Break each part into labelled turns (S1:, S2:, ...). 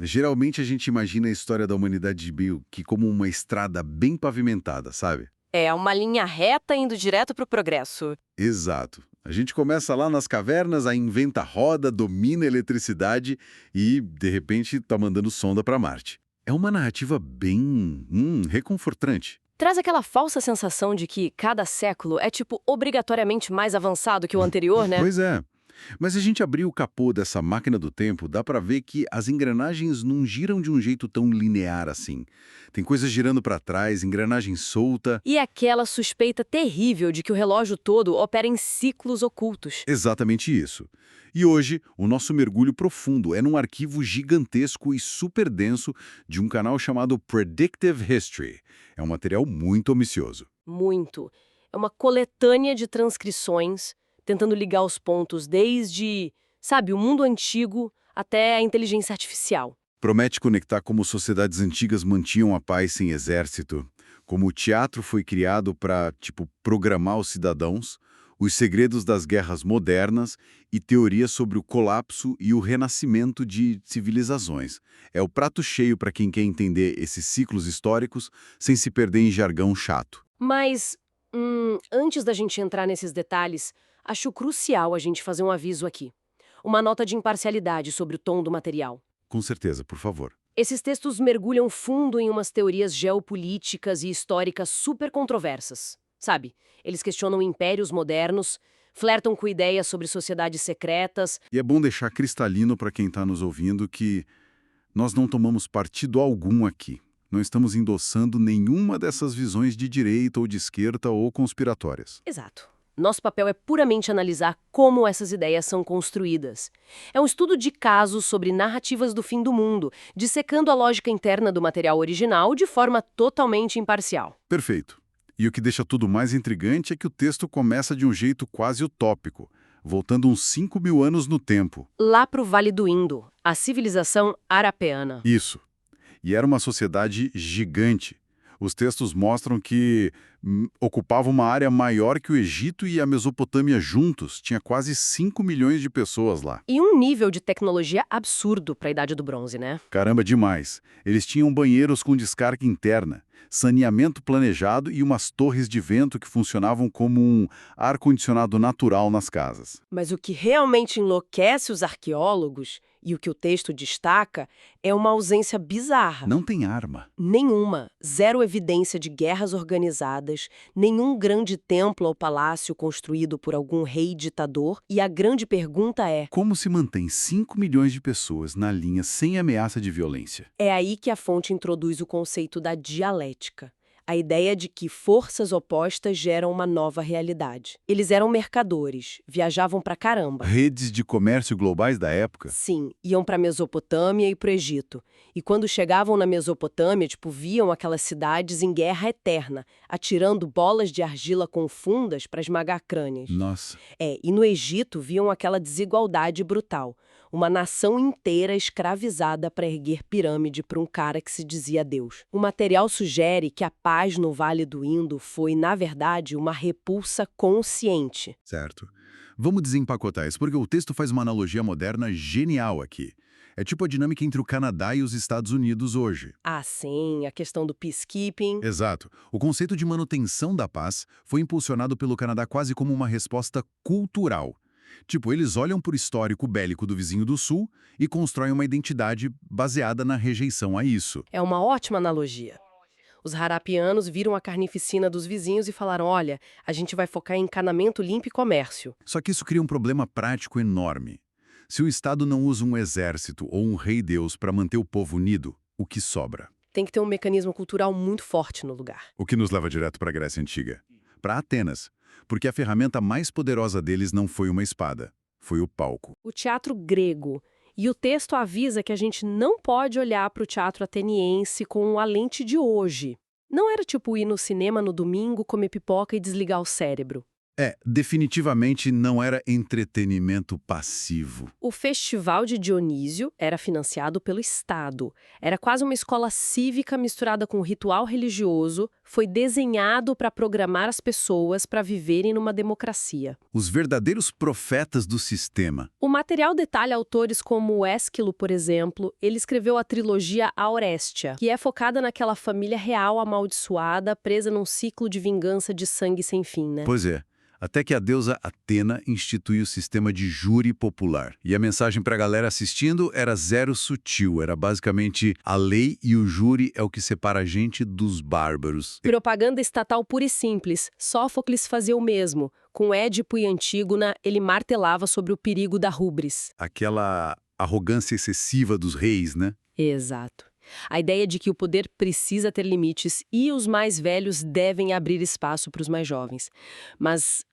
S1: Geralmente a gente imagina a história da humanidade meio que como uma estrada bem pavimentada, sabe?
S2: É uma linha reta indo direto para o progresso.
S1: Exato. A gente começa lá nas cavernas, aí inventa roda, domina a eletricidade e, de repente, tá mandando sonda para Marte. É uma narrativa bem, reconfortante.
S2: Traz aquela falsa sensação de que cada século é, tipo, obrigatoriamente mais avançado que o anterior, né?
S1: Pois é. Mas se a gente abrir o capô dessa máquina do tempo, dá para ver que as engrenagens não giram de um jeito tão linear assim. Tem coisas girando para trás, engrenagem solta.
S2: E aquela suspeita terrível de que o relógio todo opera em ciclos ocultos.
S1: Exatamente isso. E hoje, o nosso mergulho profundo é num arquivo gigantesco e super denso de um canal chamado Predictive History. É um material muito ambicioso.
S2: Muito. É uma coletânea de transcrições, tentando ligar os pontos desde, sabe, o mundo antigo até a inteligência artificial.
S1: Promete conectar como sociedades antigas mantinham a paz sem exército, como o teatro foi criado para, programar os cidadãos, os segredos das guerras modernas e teorias sobre o colapso e o renascimento de civilizações. É o prato cheio para quem quer entender esses ciclos históricos sem se perder em jargão chato.
S2: Mas, antes da gente entrar nesses detalhes, acho crucial a gente fazer um aviso aqui. Uma nota de imparcialidade sobre o tom do material.
S1: Com certeza, por favor.
S2: Esses textos mergulham fundo em umas teorias geopolíticas e históricas super controversas. Sabe? Eles questionam impérios modernos, flertam com ideias sobre sociedades secretas.
S1: E é bom deixar cristalino para quem está nos ouvindo que nós não tomamos partido algum aqui. Não estamos endossando nenhuma dessas visões de direita ou de esquerda ou conspiratórias.
S2: Exato. Nosso papel é puramente analisar como essas ideias são construídas. É um estudo de casos sobre narrativas do fim do mundo, dissecando a lógica interna do material original de forma totalmente imparcial.
S1: Perfeito. E o que deixa tudo mais intrigante é que o texto começa de um jeito quase utópico, voltando uns 5.000 anos no tempo.
S2: Lá para o Vale do Indo, a civilização arapeana.
S1: Isso. E era uma sociedade gigante. Os textos mostram que ocupava uma área maior que o Egito e a Mesopotâmia juntos. Tinha quase 5 milhões de pessoas lá.
S2: E um nível de tecnologia absurdo para a Idade do Bronze, né?
S1: Caramba, demais. Eles tinham banheiros com descarga interna, saneamento planejado e umas torres de vento que funcionavam como um ar-condicionado natural nas casas.
S2: Mas o que realmente enlouquece os arqueólogos, e o que o texto destaca, é uma ausência bizarra.
S1: Não tem arma.
S2: Nenhuma. Zero evidência de guerras organizadas, nenhum grande templo ou palácio construído por algum rei ditador. E a grande pergunta é:
S1: Como se mantém 5 milhões de pessoas na linha sem ameaça de violência?
S2: é aí que a fonte introduz o conceito da dialética. A ideia de que forças opostas geram uma nova realidade. Eles eram mercadores, viajavam pra caramba.
S1: Redes de comércio globais da época?
S2: Sim, iam para a Mesopotâmia e para o Egito. E quando chegavam na Mesopotâmia, viam aquelas cidades em guerra eterna, atirando bolas de argila com fundas para esmagar crânios.
S1: Nossa.
S2: E no Egito viam aquela desigualdade brutal. Uma nação inteira escravizada para erguer pirâmide para um cara que se dizia Deus. O material sugere que a paz no Vale do Indo foi, na verdade, uma repulsa consciente.
S1: Certo. Vamos desempacotar isso, porque o texto faz uma analogia moderna genial aqui. É tipo a dinâmica entre o Canadá e os Estados Unidos hoje.
S2: Ah, sim, a questão do peacekeeping.
S1: Exato. O conceito de manutenção da paz foi impulsionado pelo Canadá quase como uma resposta cultural. Tipo, eles olham para o histórico bélico do vizinho do Sul e constroem uma identidade baseada na rejeição a isso.
S2: É uma ótima analogia. Os harapianos viram a carnificina dos vizinhos e falaram: olha, a gente vai focar em encanamento limpo e comércio.
S1: Só que isso cria um problema prático enorme. Se o Estado não usa um exército ou um rei-deus para manter o povo unido, o que sobra?
S2: Tem que ter um mecanismo cultural muito forte no lugar.
S1: O que nos leva direto para a Grécia Antiga. Para Atenas, porque a ferramenta mais poderosa deles não foi uma espada, foi o palco.
S2: O teatro grego. E o texto avisa que a gente não pode olhar para o teatro ateniense com a lente de hoje. Não era tipo ir no cinema no domingo, comer pipoca e desligar o cérebro.
S1: Definitivamente não era entretenimento passivo.
S2: O Festival de Dionísio era financiado pelo Estado. Era quase uma escola cívica misturada com ritual religioso, foi desenhado para programar as pessoas para viverem numa democracia.
S1: Os verdadeiros profetas do sistema.
S2: O material detalha autores como Ésquilo, por exemplo. Ele escreveu a trilogia Aurestia, que é focada naquela família real amaldiçoada, presa num ciclo de vingança de sangue sem fim, né?
S1: Pois é. Até que a deusa Atena instituiu o sistema de júri popular. E a mensagem para a galera assistindo era zero sutil. Era basicamente a lei e o júri é o que separa a gente dos bárbaros.
S2: Propaganda estatal pura e simples. Sófocles fazia o mesmo. Com Édipo e Antígona, ele martelava sobre o perigo da rubris.
S1: Aquela arrogância excessiva dos reis, né?
S2: Exato. A ideia de que o poder precisa ter limites e os mais velhos devem abrir espaço para os mais jovens. Mas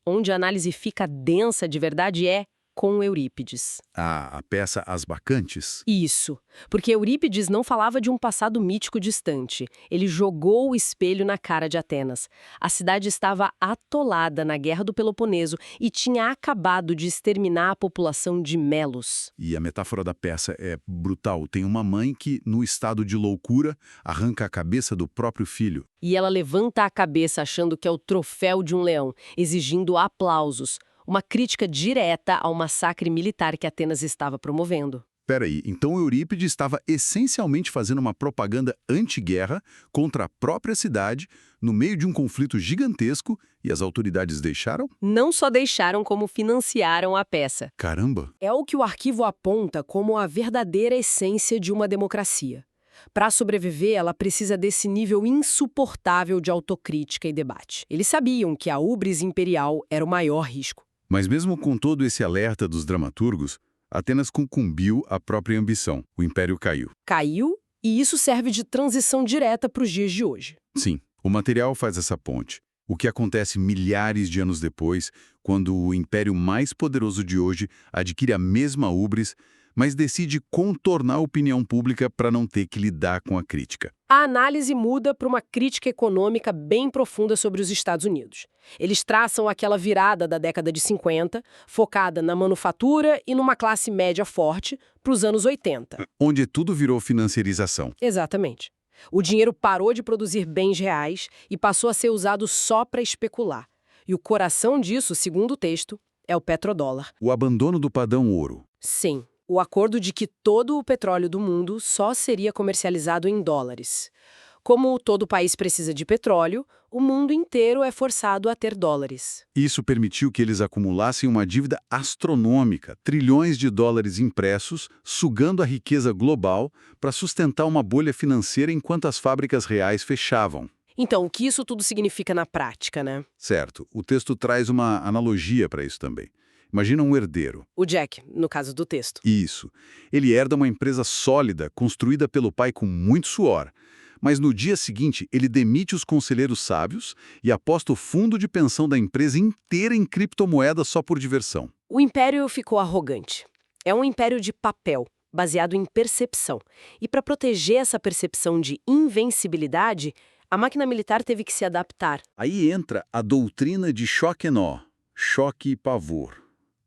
S2: onde a análise fica densa de verdade é com Eurípides.
S1: A peça As Bacantes.
S2: Isso, porque Eurípides não falava de um passado mítico distante. Ele jogou o espelho na cara de Atenas. A cidade estava atolada na Guerra do Peloponeso e tinha acabado de exterminar a população de Melos.
S1: E a metáfora da peça é brutal. Tem uma mãe que, no estado de loucura, arranca a cabeça do próprio filho.
S2: E ela levanta a cabeça achando que é o troféu de um leão, exigindo aplausos. Uma crítica direta ao massacre militar que Atenas estava promovendo.
S1: Peraí, então Eurípides estava essencialmente fazendo uma propaganda anti-guerra contra a própria cidade, no meio de um conflito gigantesco, e as autoridades deixaram?
S2: Não só deixaram, como financiaram a peça.
S1: Caramba!
S2: É o que o arquivo aponta como a verdadeira essência de uma democracia. Para sobreviver, ela precisa desse nível insuportável de autocrítica e debate. Eles sabiam que a ubris imperial era o maior risco.
S1: Mas mesmo com todo esse alerta dos dramaturgos, Atenas concumbiu a própria ambição. O império caiu.
S2: Caiu, e isso serve de transição direta para os dias de hoje.
S1: Sim, o material faz essa ponte. O que acontece milhares de anos depois, quando o império mais poderoso de hoje adquire a mesma ubris, mas decide contornar a opinião pública para não ter que lidar com a crítica.
S2: A análise muda para uma crítica econômica bem profunda sobre os Estados Unidos. Eles traçam aquela virada da década de 50, focada na manufatura e numa classe média forte, para os anos 80.
S1: Onde tudo virou financiarização.
S2: Exatamente. O dinheiro parou de produzir bens reais e passou a ser usado só para especular. E o coração disso, segundo o texto, é o petrodólar.
S1: O abandono do padrão ouro.
S2: Sim. O acordo de que todo o petróleo do mundo só seria comercializado em dólares. Como todo país precisa de petróleo, o mundo inteiro é forçado a ter dólares.
S1: Isso permitiu que eles acumulassem uma dívida astronômica, trilhões de dólares impressos, sugando a riqueza global para sustentar uma bolha financeira enquanto as fábricas reais fechavam.
S2: Então, o que isso tudo significa na prática, né?
S1: Certo. O texto traz uma analogia para isso também. Imagina um herdeiro.
S2: O Jack, no caso do texto.
S1: Isso. Ele herda uma empresa sólida, construída pelo pai com muito suor. Mas no dia seguinte, ele demite os conselheiros sábios e aposta o fundo de pensão da empresa inteira em criptomoedas só por diversão.
S2: O império ficou arrogante. É um império de papel, baseado em percepção. E para proteger essa percepção de invencibilidade, a máquina militar teve que se adaptar.
S1: Aí entra a doutrina de choque-nó, choque e pavor,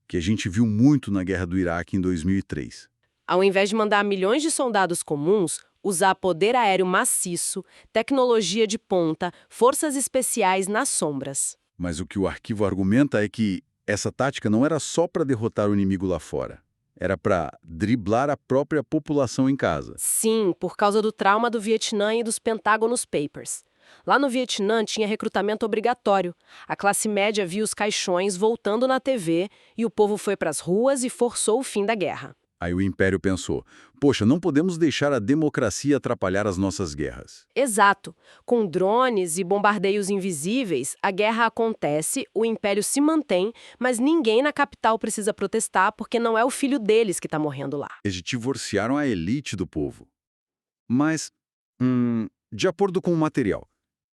S1: que a gente viu muito na Guerra do Iraque em 2003.
S2: Ao invés de mandar milhões de soldados comuns, usar poder aéreo maciço, tecnologia de ponta, forças especiais nas sombras.
S1: Mas o que o arquivo argumenta é que essa tática não era só para derrotar o inimigo lá fora. Era para driblar a própria população em casa.
S2: Sim, por causa do trauma do Vietnã e dos Pentágonos Papers. Lá no Vietnã tinha recrutamento obrigatório. A classe média via os caixões voltando na TV e o povo foi para as ruas e forçou o fim da guerra.
S1: Aí o Império pensou, poxa, não podemos deixar a democracia atrapalhar as nossas guerras.
S2: Exato. Com drones e bombardeios invisíveis, a guerra acontece, o Império se mantém, mas ninguém na capital precisa protestar porque não é o filho deles que está morrendo lá.
S1: Eles divorciaram a elite do povo. Mas, de acordo com o material,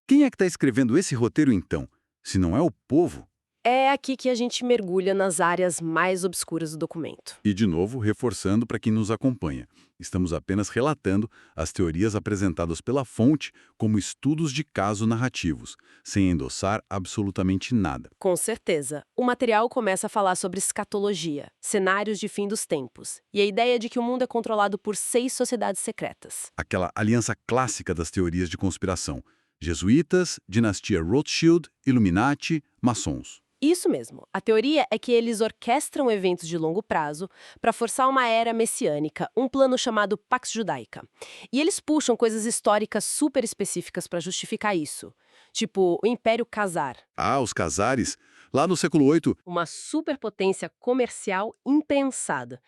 S1: quem é que está escrevendo esse roteiro então, se não é o povo?
S2: É aqui que a gente mergulha nas áreas mais obscuras do documento.
S1: E, de novo, reforçando para quem nos acompanha. Estamos apenas relatando as teorias apresentadas pela fonte como estudos de caso narrativos, sem endossar absolutamente nada.
S2: Com certeza. O material começa a falar sobre escatologia, cenários de fim dos tempos, e a ideia de que o mundo é controlado por 6 sociedades secretas.
S1: Aquela aliança clássica das teorias de conspiração. Jesuítas, dinastia Rothschild, Illuminati, maçons.
S2: Isso mesmo. A teoria é que eles orquestram eventos de longo prazo para forçar uma era messiânica, um plano chamado Pax Judaica. E eles puxam coisas históricas super específicas para justificar isso. Tipo, o Império Khazar,
S1: Ah, os Khazares, lá no século VIII.
S2: uma superpotência comercial impensada.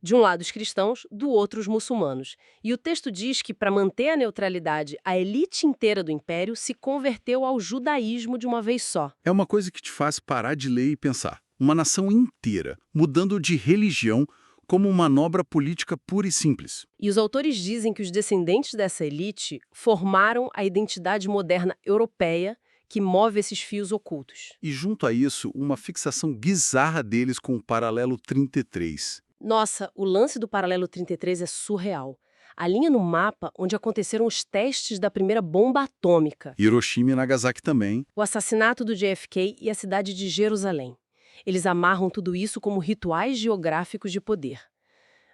S2: De um lado os cristãos, do outro os muçulmanos. E o texto diz que, para manter a neutralidade, a elite inteira do império se converteu ao judaísmo de uma vez só.
S1: É uma coisa que te faz parar de ler e pensar. Uma nação inteira, mudando de religião como uma manobra política pura e simples.
S2: E os autores dizem que os descendentes dessa elite formaram a identidade moderna europeia que move esses fios ocultos.
S1: E junto a isso, uma fixação bizarra deles com o paralelo 33.
S2: Nossa, o lance do paralelo 33 é surreal. A linha no mapa onde aconteceram os testes da primeira bomba atômica,
S1: Hiroshima e Nagasaki também.
S2: o assassinato do JFK e a cidade de Jerusalém. Eles amarram tudo isso como rituais geográficos de poder.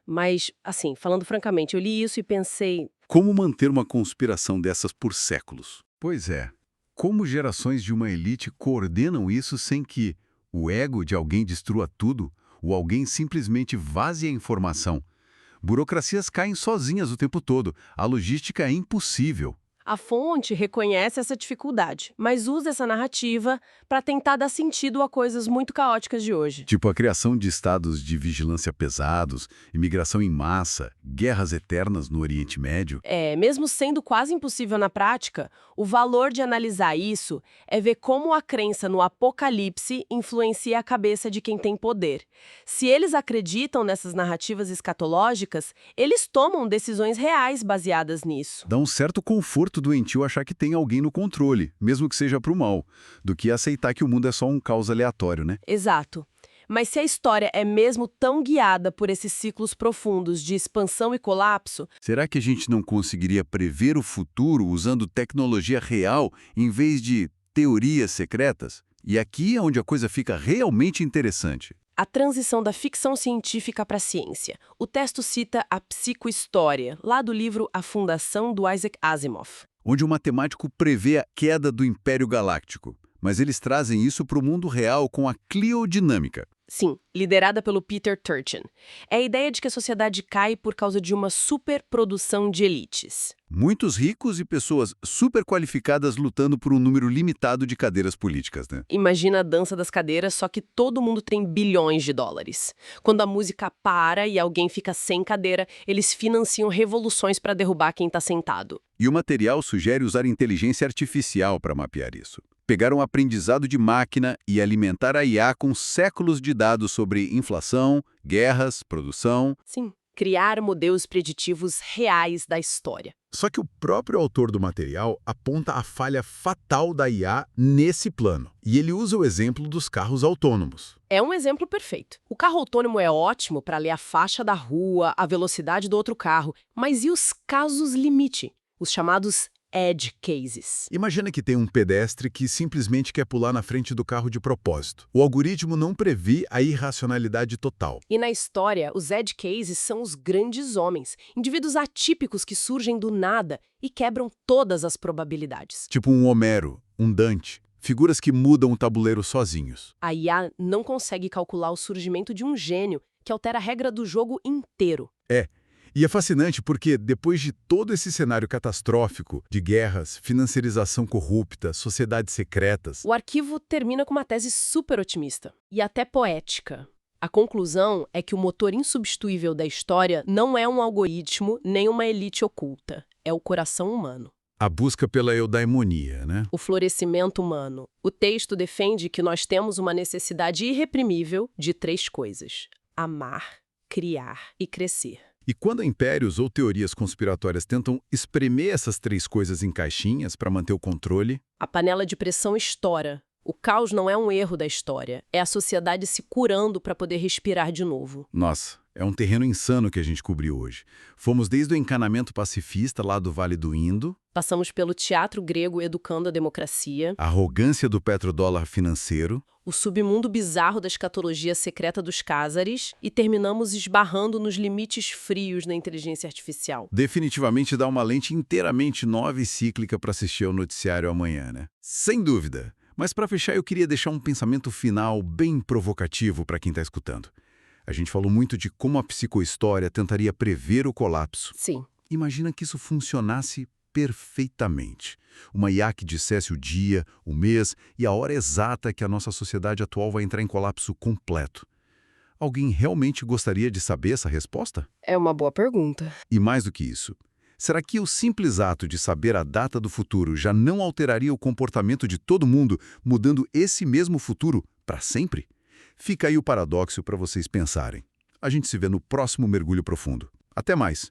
S2: Mas, assim, falando francamente, eu li isso e pensei,
S1: Como manter uma conspiração dessas por séculos? Pois é. Como gerações de uma elite coordenam isso sem que o ego de alguém destrua tudo ou alguém simplesmente vaze a informação? Burocracias caem sozinhas o tempo todo. A logística é impossível.
S2: a fonte reconhece essa dificuldade, mas usa essa narrativa para tentar dar sentido a coisas muito caóticas de hoje.
S1: Tipo a criação de estados de vigilância pesados, imigração em massa, guerras eternas no Oriente Médio.
S2: Mesmo sendo quase impossível na prática, o valor de analisar isso é ver como a crença no apocalipse influencia a cabeça de quem tem poder. Se eles acreditam nessas narrativas escatológicas, eles tomam decisões reais baseadas nisso.
S1: Dá um certo conforto doentio achar que tem alguém no controle, mesmo que seja pro mal, do que aceitar que o mundo é só um caos aleatório, né?
S2: Exato. Mas se a história é mesmo tão guiada por esses ciclos profundos de expansão e colapso,
S1: Será que a gente não conseguiria prever o futuro usando tecnologia real em vez de teorias secretas? E aqui é onde a coisa fica realmente interessante.
S2: a transição da ficção científica para a ciência. O texto cita a psicohistória, lá do livro A Fundação, do Isaac Asimov.
S1: Onde o matemático prevê a queda do Império Galáctico. Mas eles trazem isso para o mundo real com a cliodinâmica.
S2: Sim, liderada pelo Peter Turchin. É a ideia de que a sociedade cai por causa de uma superprodução de elites.
S1: Muitos ricos e pessoas super qualificadas lutando por um número limitado de cadeiras políticas, né?
S2: Imagina a dança das cadeiras, só que todo mundo tem bilhões de dólares. Quando a música para e alguém fica sem cadeira, eles financiam revoluções para derrubar quem está sentado.
S1: E o material sugere usar inteligência artificial para mapear isso. Pegar um aprendizado de máquina e alimentar a IA com séculos de dados sobre inflação, guerras, produção.
S2: Sim, criar modelos preditivos reais da história.
S1: Só que o próprio autor do material aponta a falha fatal da IA nesse plano. E ele usa o exemplo dos carros autônomos.
S2: É um exemplo perfeito. O carro autônomo é ótimo para ler a faixa da rua, a velocidade do outro carro, mas e os casos limite? Os chamados edge cases.
S1: Imagina que tem um pedestre que simplesmente quer pular na frente do carro de propósito. O algoritmo não prevê a irracionalidade total.
S2: E na história, os edge cases são os grandes homens, indivíduos atípicos que surgem do nada e quebram todas as probabilidades.
S1: Tipo um Homero, um Dante, figuras que mudam o tabuleiro sozinhos.
S2: A IA não consegue calcular o surgimento de um gênio que altera a regra do jogo inteiro.
S1: E é fascinante porque, depois de todo esse cenário catastrófico de guerras, financiarização corrupta, sociedades secretas,
S2: O arquivo termina com uma tese super otimista e até poética. A conclusão é que o motor insubstituível da história não é um algoritmo nem uma elite oculta, é o coração humano.
S1: a busca pela eudaimonia, né?
S2: O florescimento humano. O texto defende que nós temos uma necessidade irreprimível de 3 coisas: amar, criar e crescer.
S1: E quando impérios ou teorias conspiratórias tentam espremer essas 3 coisas em caixinhas para manter o controle,
S2: A panela de pressão estoura. O caos não é um erro da história, é a sociedade se curando para poder respirar de novo.
S1: nossa, É um terreno insano que a gente cobriu hoje. Fomos desde o encanamento pacifista lá do Vale do Indo,
S2: Passamos pelo teatro grego educando a democracia,
S1: a arrogância do petrodólar financeiro,
S2: o submundo bizarro da escatologia secreta dos Cásares e terminamos esbarrando nos limites frios da inteligência artificial.
S1: definitivamente dá uma lente inteiramente nova e cíclica para assistir ao noticiário amanhã, né? Sem dúvida. Mas para fechar, eu queria deixar um pensamento final bem provocativo para quem está escutando. A gente falou muito de como a psicohistória tentaria prever o colapso.
S2: Sim.
S1: Imagina que isso funcionasse perfeitamente. Uma IA que dissesse o dia, o mês e a hora exata que a nossa sociedade atual vai entrar em colapso completo. Alguém realmente gostaria de saber essa resposta?
S2: É uma boa pergunta.
S1: E mais do que isso, será que o simples ato de saber a data do futuro já não alteraria o comportamento de todo mundo, mudando esse mesmo futuro para sempre? Fica aí o paradoxo para vocês pensarem. A gente se vê no próximo Mergulho Profundo. Até mais!